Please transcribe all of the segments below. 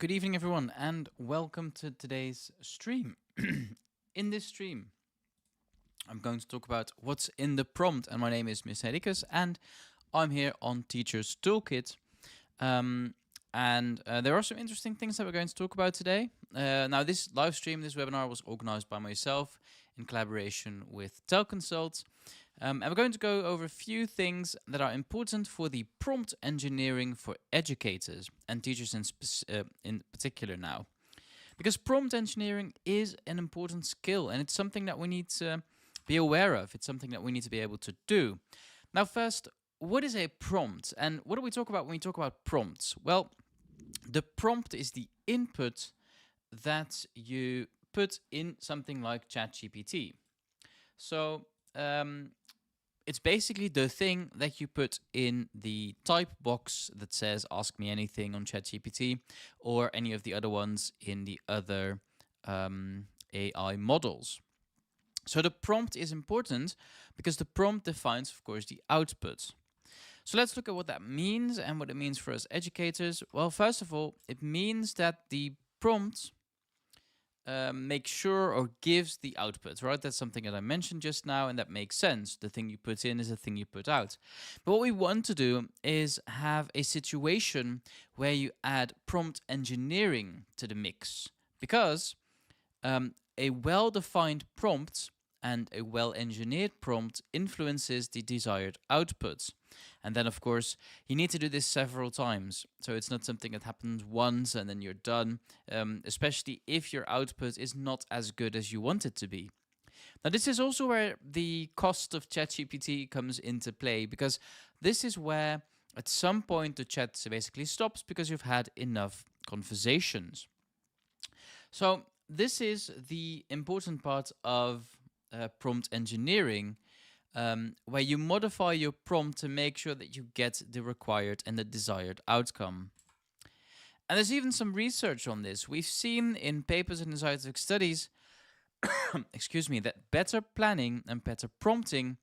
Good evening, everyone, and welcome to today's stream. In this stream, I'm going to talk about what's in the prompt, and my name is Miss Henriques, and I'm here on Teacher's Toolkit. There are some interesting things that we're going to talk about today. Now, this live stream, this webinar was organized by myself in collaboration with Telconsult. And we're going to go over a few things that are important for the prompt engineering for educators and teachers in particular now. Because prompt engineering is an important skill and it's something that we need to be aware of. It's something that we need to be able to do. Now, first, what is a prompt? And what do we talk about when we talk about prompts? Well, the prompt is the input that you put in something like ChatGPT. So, it's basically the thing that you put in the type box that says ask me anything on ChatGPT or any of the other ones in the other AI models. So the prompt is important because the prompt defines, of course, the output. So let's look at what that means and what it means for us educators. Well, first of all, it means that the prompt makes sure or gives the output, right? That's something that I mentioned just now, and that makes sense. The thing you put in is the thing you put out. But what we want to do is have a situation where you add prompt engineering to the mix, because a well-defined prompt and a well-engineered prompt influences the desired output. And then, of course, you need to do this several times. So it's not something that happens once and then you're done, especially if your output is not as good as you want it to be. Now, this is also where the cost of ChatGPT comes into play, because this is where at some point the chat basically stops because you've had enough conversations. So this is the important part of prompt engineering, where you modify your prompt to make sure that you get the required and the desired outcome. And there's even some research on this. We've seen in papers and in scientific studies, excuse me, that better planning and better prompting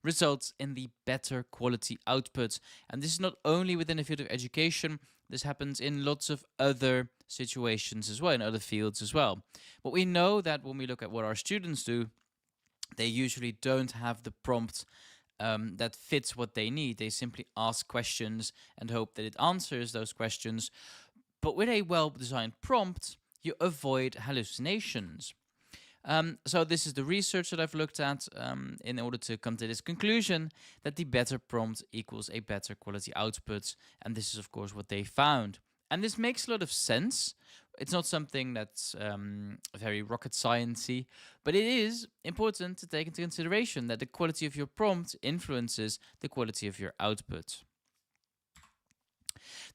results in the better quality output. And this is not only within the field of education, this happens in lots of other situations as well, in other fields as well. But we know that when we look at what our students do, they usually don't have the prompt that fits what they need. They simply ask questions and hope that it answers those questions. But with a well-designed prompt, you avoid hallucinations. So this is the research that I've looked at in order to come to this conclusion that the better prompt equals a better quality output. And this is, of course, what they found. And this makes a lot of sense. It's not something that's very rocket science-y, but it is important to take into consideration that the quality of your prompt influences the quality of your output.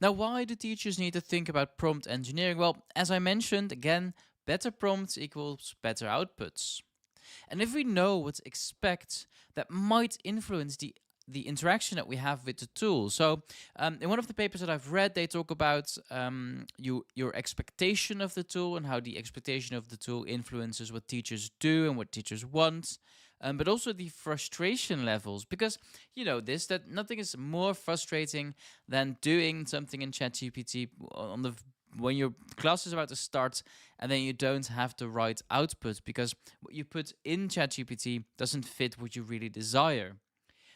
Now, why do teachers need to think about prompt engineering? Well, as I mentioned, again, better prompts equals better outputs. And if we know what to expect, that might influence the interaction that we have with the tool. So in one of the papers that I've read, they talk about your expectation of the tool and how the expectation of the tool influences what teachers do and what teachers want. But also the frustration levels, because you know this, that nothing is more frustrating than doing something in ChatGPT when your class is about to start and then you don't have the right output because what you put in ChatGPT doesn't fit what you really desire.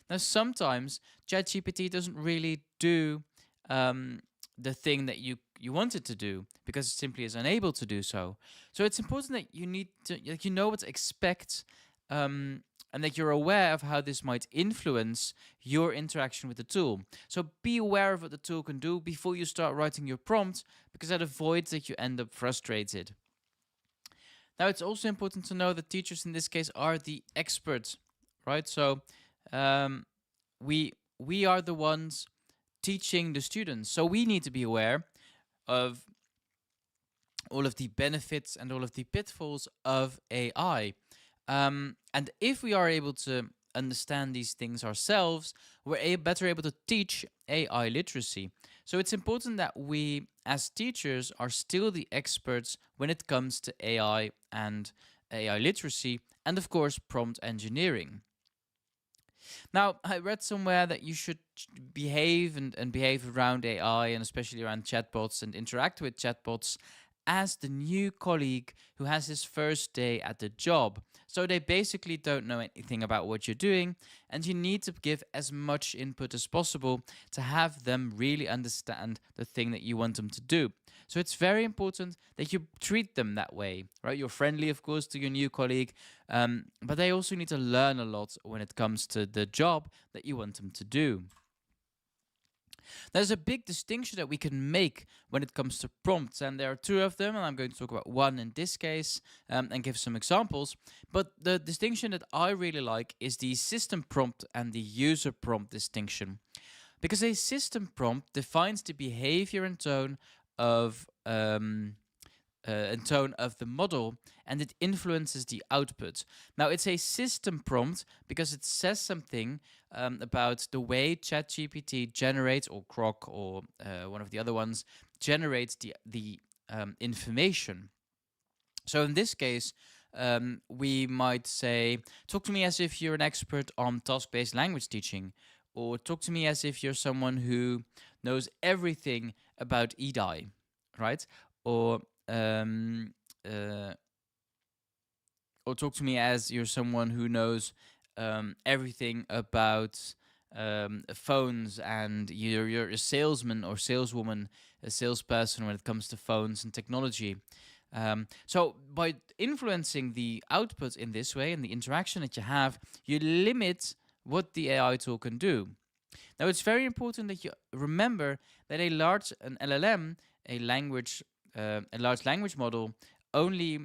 Now, sometimes ChatGPT doesn't really do the thing that you want it to do because it simply is unable to do so. So it's important that you know what to expect, and that you're aware of how this might influence your interaction with the tool. So be aware of what the tool can do before you start writing your prompt, because that avoids that you end up frustrated. Now, it's also important to know that teachers in this case are the experts, right? So we are the ones teaching the students. So we need to be aware of all of the benefits and all of the pitfalls of AI. And if we are able to understand these things ourselves, we're better able to teach AI literacy. So it's important that we, as teachers, are still the experts when it comes to AI and AI literacy, and of course, prompt engineering. Now, I read somewhere that you should behave and behave around AI and especially around chatbots and interact with chatbots as the new colleague who has his first day at the job. So they basically don't know anything about what you're doing, and you need to give as much input as possible to have them really understand the thing that you want them to do. So it's very important that you treat them that way, right? You're friendly, of course, to your new colleague, but they also need to learn a lot when it comes to the job that you want them to do. There's a big distinction that we can make when it comes to prompts, and there are two of them, and I'm going to talk about one in this case and give some examples. But the distinction that I really like is the system prompt and the user prompt distinction. Because a system prompt defines the behavior of um, and tone of the model, and it influences the output. Now, it's a system prompt because it says something about the way ChatGPT generates, or Croc, or one of the other ones, generates the information. So in this case, we might say, talk to me as if you're an expert on task-based language teaching, or talk to me as if you're someone who knows everything about EDI, right? Or um, uh, or talk to me as you're someone who knows everything about phones, and you're a salesman or saleswoman, a salesperson when it comes to phones and technology. So by influencing the output in this way and the interaction that you have, you limit what the AI tool can do. Now, it's very important that you remember that an LLM, a large language model, only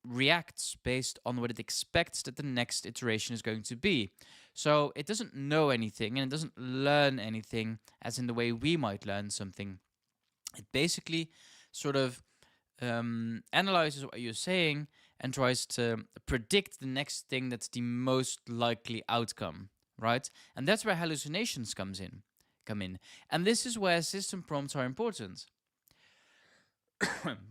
reacts based on what it expects that the next iteration is going to be. So it doesn't know anything, and it doesn't learn anything as in the way we might learn something. It basically sort of analyzes what you're saying and tries to predict the next thing that's the most likely outcome, right? And that's where hallucinations come in. And this is where system prompts are important.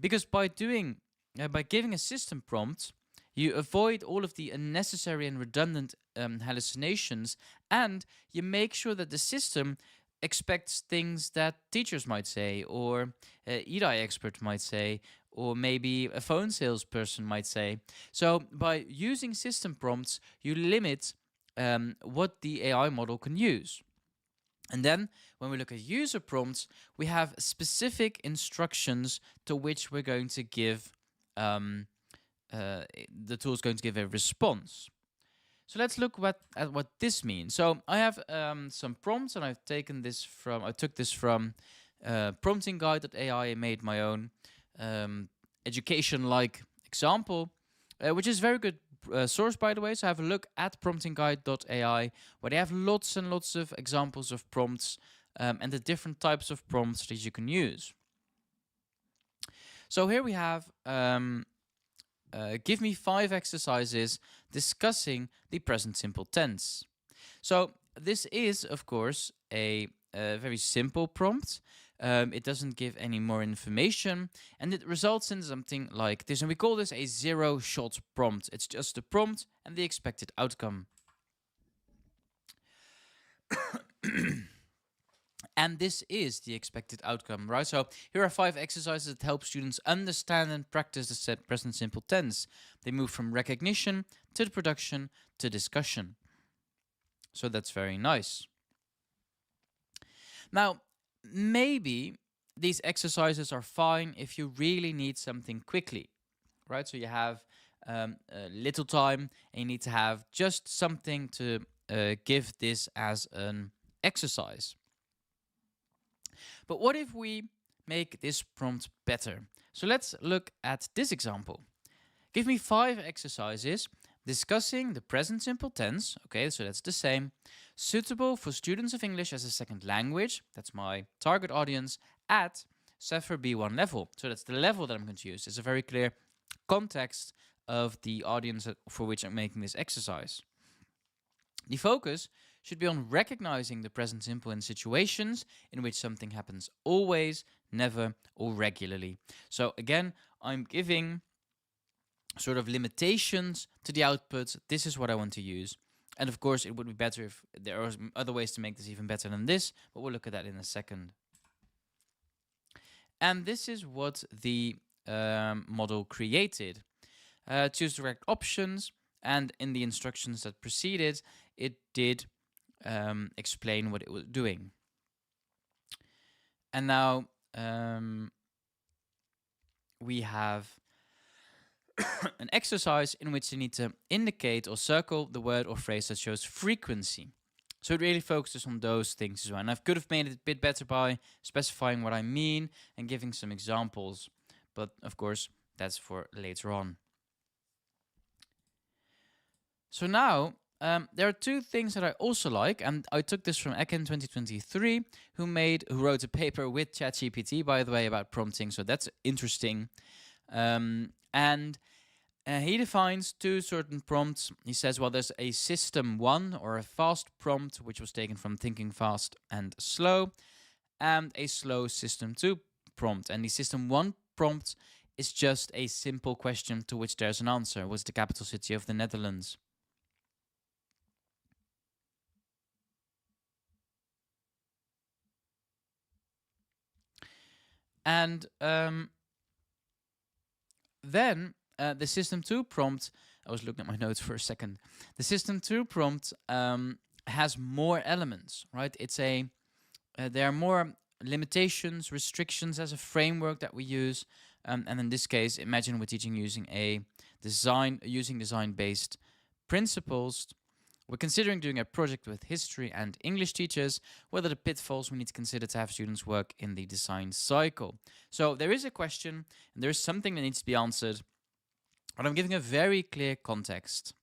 Because by giving a system prompt, you avoid all of the unnecessary and redundant hallucinations, and you make sure that the system expects things that teachers might say, or EDI expert might say, or maybe a phone salesperson might say. So by using system prompts, you limit what the AI model can use. And then when we look at user prompts, we have specific instructions to which we're going to give, the tool is going to give a response. So let's look at what this means. So I have some prompts, and I took this from promptingguide.ai and made my own education-like example, which is very good source, by the way. So have a look at promptingguide.ai, where they have lots and lots of examples of prompts and the different types of prompts that you can use. So here we have give me 5 exercises discussing the present simple tense. So this is, of course, a very simple prompt. It doesn't give any more information, and it results in something like this. And we call this a 0-shot prompt. It's just a prompt and the expected outcome. And this is the expected outcome, right? So here are 5 exercises that help students understand and practice the present simple tense. They move from recognition to the production to discussion. So that's very nice. Now, maybe these exercises are fine if you really need something quickly, right? So you have little time and you need to have just something to give this as an exercise. But what if we make this prompt better? So let's look at this example. Give me 5 exercises discussing the present simple tense, okay, so that's the same, suitable for students of English as a second language, that's my target audience, at CEFR B1 level. So that's the level that I'm going to use. It's a very clear context of the audience for which I'm making this exercise. The focus should be on recognizing the present simple in situations in which something happens always, never, or regularly. So again, I'm giving sort of limitations to the output. This is what I want to use. And of course, it would be better if there are other ways to make this even better than this, but we'll look at that in a second. And this is what the model created. Choose the correct options, and in the instructions that preceded, it did explain what it was doing. And now we have an exercise in which you need to indicate or circle the word or phrase that shows frequency. So it really focuses on those things as well. And I could have made it a bit better by specifying what I mean and giving some examples. But of course, that's for later on. So now, there are two things that I also like, and I took this from Eken 2023, who wrote a paper with ChatGPT, by the way, about prompting. So that's interesting. And he defines two certain prompts. He says, well, there's a system 1 or a fast prompt, which was taken from thinking fast and slow, and a slow system 2 prompt. And the system 1 prompt is just a simple question to which there's an answer. What's the capital city of the Netherlands? And then the system 2 prompt, I was looking at my notes for a second. The system 2 prompt has more elements, right? There are more limitations, restrictions as a framework that we use. And in this case, imagine we're teaching using design-based principles. We're considering doing a project with history and English teachers. What are the pitfalls we need to consider to have students work in the design cycle? So there is a question, and there is something that needs to be answered, but I'm giving a very clear context.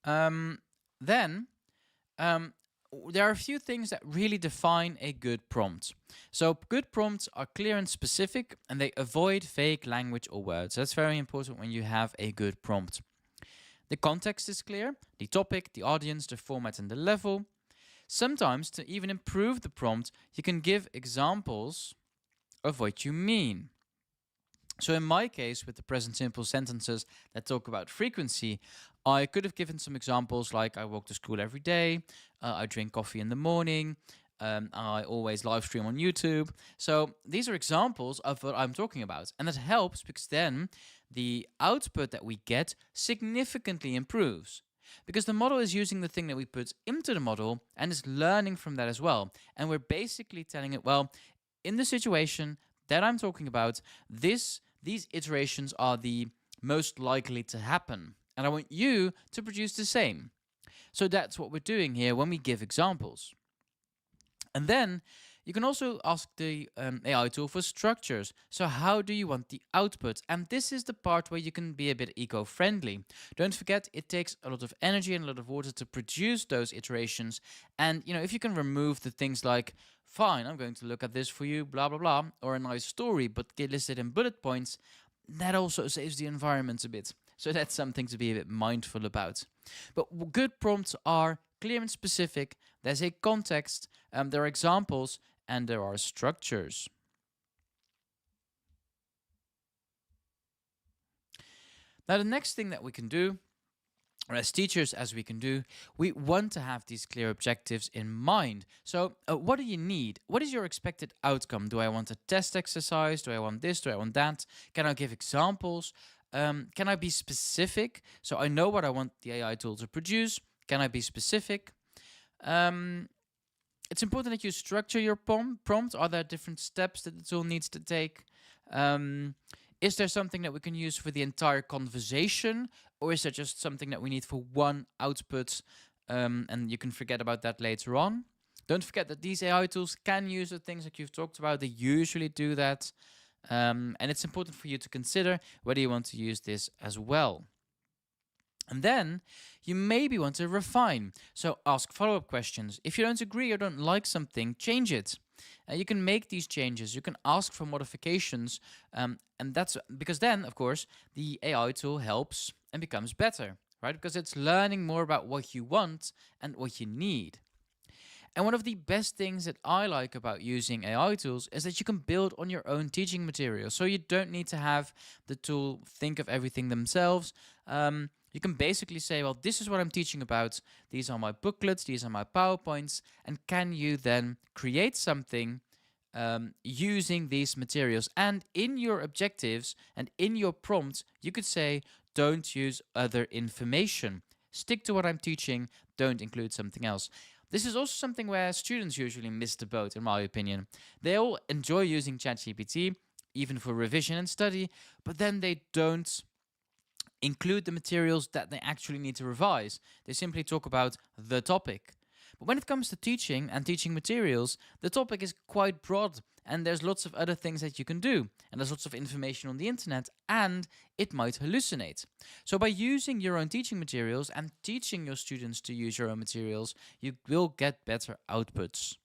Then there are a few things that really define a good prompt. So good prompts are clear and specific, and they avoid vague language or words. That's very important when you have a good prompt. The context is clear, the topic, the audience, the format, and the level. Sometimes, to even improve the prompt, you can give examples of what you mean. So in my case, with the present simple sentences that talk about frequency, I could have given some examples like I walk to school every day, I drink coffee in the morning, I always live stream on YouTube. So these are examples of what I'm talking about. And that helps because then the output that we get significantly improves. Because the model is using the thing that we put into the model and is learning from that as well. And we're basically telling it, well, in the situation that I'm talking about, these iterations are the most likely to happen. And I want you to produce the same. So that's what we're doing here when we give examples. And then you can also ask the AI tool for structures. So how do you want the output? And this is the part where you can be a bit eco-friendly. Don't forget, it takes a lot of energy and a lot of water to produce those iterations. And if you can remove the things like, fine, I'm going to look at this for you, blah, blah, blah, or a nice story, but get listed in bullet points, that also saves the environment a bit. So that's something to be a bit mindful about. But good prompts are clear and specific. There's a context, there are examples, and there are structures. Now, the next thing that we can do, or as teachers as we can do, we want to have these clear objectives in mind. So what do you need? What is your expected outcome? Do I want a test exercise? Do I want this? Do I want that? Can I give examples? Can I be specific? So I know what I want the AI tool to produce. Can I be specific? It's important that you structure your prompt. Are there different steps that the tool needs to take? Is there something that we can use for the entire conversation? Or is there just something that we need for one output and you can forget about that later on? Don't forget that these AI tools can use the things that you've talked about. They usually do that. And it's important for you to consider whether you want to use this as well. And then you maybe want to refine. So ask follow-up questions. If you don't agree or don't like something, change it. You can make these changes. You can ask for modifications. And that's because then, of course, the AI tool helps and becomes better, right? Because it's learning more about what you want and what you need. And one of the best things that I like about using AI tools is that you can build on your own teaching material. So you don't need to have the tool think of everything themselves. You can basically say, well, this is what I'm teaching about. These are my booklets, these are my PowerPoints. And can you then create something using these materials? And in your objectives and in your prompts, you could say, don't use other information. Stick to what I'm teaching, don't include something else. This is also something where students usually miss the boat, in my opinion. They all enjoy using ChatGPT, even for revision and study, but then they don't include the materials that they actually need to revise. They simply talk about the topic. But when it comes to teaching and teaching materials, the topic is quite broad and there's lots of other things that you can do. And there's lots of information on the internet and it might hallucinate. So by using your own teaching materials and teaching your students to use your own materials, you will get better outputs.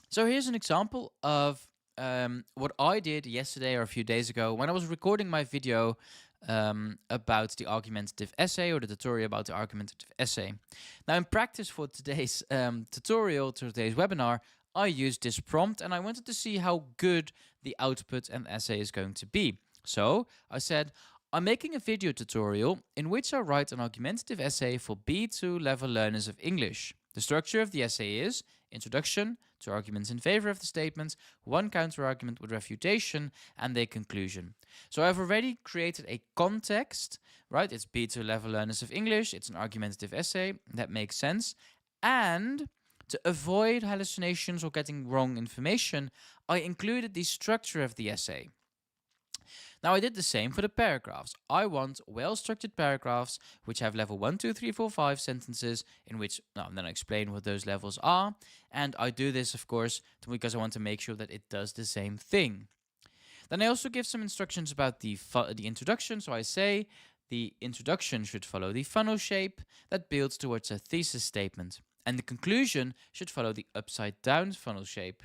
So here's an example of what I did yesterday or a few days ago when I was recording my video about the argumentative essay, or the tutorial about the argumentative essay. Now in practice for today's today's webinar, I used this prompt and I wanted to see how good the output and essay is going to be. So I said, I'm making a video tutorial in which I write an argumentative essay for B2 level learners of English. The structure of the essay is introduction, two arguments in favor of the statement, one counter-argument with refutation, and a conclusion. So I've already created a context, right? It's B2 level learners of English, it's an argumentative essay, that makes sense. And to avoid hallucinations or getting wrong information, I included the structure of the essay. Now I did the same for the paragraphs. I want well-structured paragraphs which have level 1, 2, 3, 4, 5 sentences in which, then I explain what those levels are. And I do this, of course, because I want to make sure that it does the same thing. Then I also give some instructions about the introduction. So I say the introduction should follow the funnel shape that builds towards a thesis statement. And the conclusion should follow the upside-down funnel shape.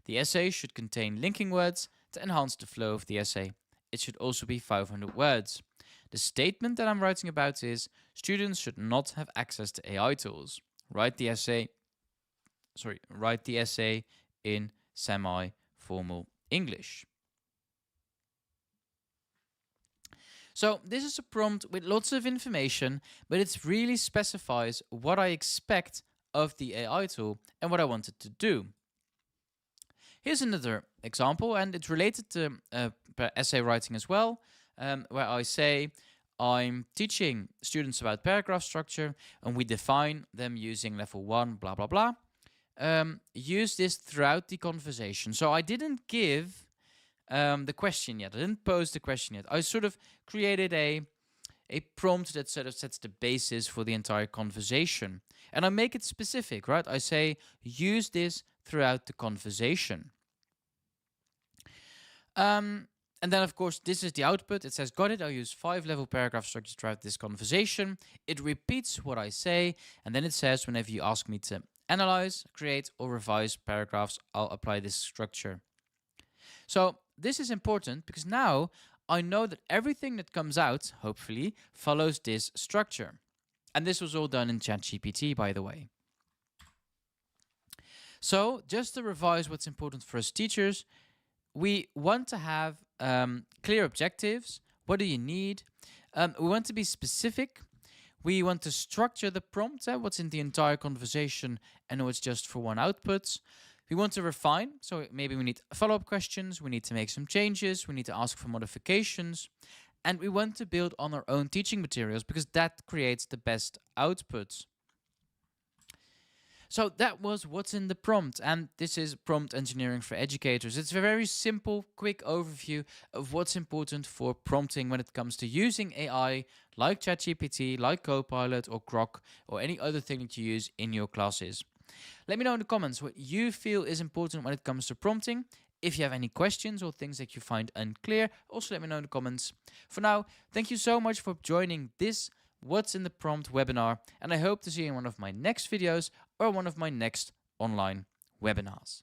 The essay should contain linking words to enhance the flow of the essay. It should also be 500 words. The statement that I'm writing about is students should not have access to AI tools. Write the essay in semi-formal English. So this is a prompt with lots of information, but it really specifies what I expect of the AI tool and what I want it to do. Here's another example, and it's related to essay writing as well, where I say I'm teaching students about paragraph structure, and we define them using level 1, blah, blah, blah. Use this throughout the conversation. So I didn't give the question yet. I didn't pose the question yet. I sort of created a prompt that sort of sets the basis for the entire conversation. And I make it specific, right? I say, use this throughout the conversation. And then, of course, this is the output. It says, got it, I'll use 5 level paragraph structure throughout this conversation. It repeats what I say, and then it says, whenever you ask me to analyze, create, or revise paragraphs, I'll apply this structure. So this is important because now I know that everything that comes out, hopefully, follows this structure. And this was all done in ChatGPT, by the way. So just to revise what's important for us teachers, we want to have clear objectives. What do you need? We want to be specific. We want to structure the prompt, what's in the entire conversation and what's just for one output. We want to refine, so maybe we need follow-up questions, we need to make some changes, we need to ask for modifications, and we want to build on our own teaching materials because that creates the best outputs. So that was what's in the prompt, and this is prompt engineering for educators. It's a very simple, quick overview of what's important for prompting when it comes to using AI like ChatGPT, like Copilot or Grok, or any other thing that you use in your classes. Let me know in the comments what you feel is important when it comes to prompting. If you have any questions or things that you find unclear, also let me know in the comments. For now, thank you so much for joining this What's in the Prompt webinar, and I hope to see you in one of my next videos or one of my next online webinars.